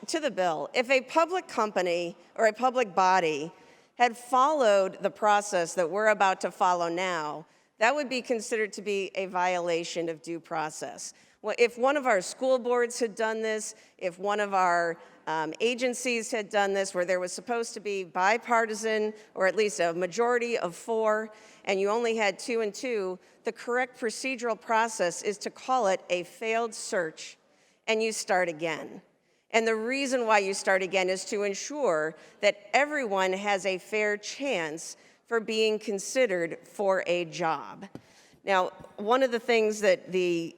to the bill, if a public company or a public body had followed the process that we're about to follow now, that would be considered to be a violation of due process. Well, if one of our school boards had done this, if one of our agencies had done this, where there was supposed to be bipartisan, or at least a majority of 4, and you only had 2 and 2, the correct procedural process is to call it a failed search, and you start again. And the reason why you start again is to ensure that everyone has a fair chance for being considered for a job. Now, one of the things that the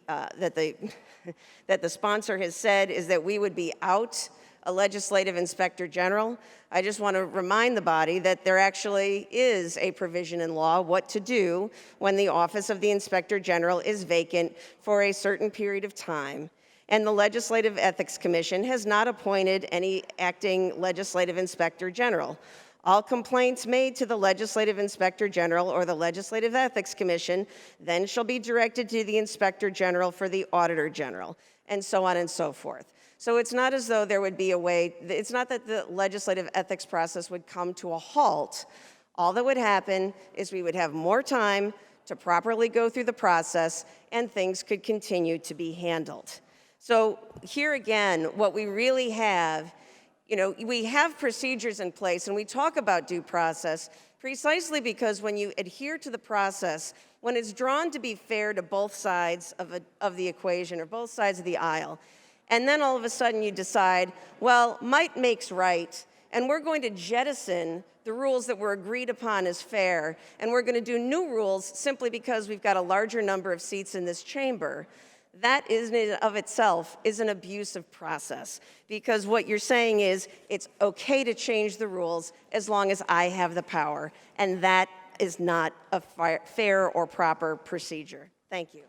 sponsor has said is that we would be out a legislative inspector general. I just want to remind the body that there actually is a provision in law what to do when the office of the inspector general is vacant for a certain period of time. And the Legislative Ethics Commission has not appointed any acting legislative inspector general. All complaints made to the Legislative Inspector General or the Legislative Ethics Commission then shall be directed to the Inspector General for the Auditor General, and so on and so forth. So it's not as though there would be a way, it's not that the legislative ethics process would come to a halt. All that would happen is we would have more time to properly go through the process and things could continue to be handled. So here again, what we really have, we have procedures in place and we talk about due process precisely because when you adhere to the process, when it's drawn to be fair to both sides of the equation or both sides of the aisle, and then all of a sudden you decide, well, might makes right, and we're going to jettison the rules that were agreed upon as fair, and we're going to do new rules simply because we've got a larger number of seats in this chamber. That in and of itself is an abusive process, because what you're saying is it's okay to change the rules as long as I have the power, and that is not a fair or proper procedure. Thank you.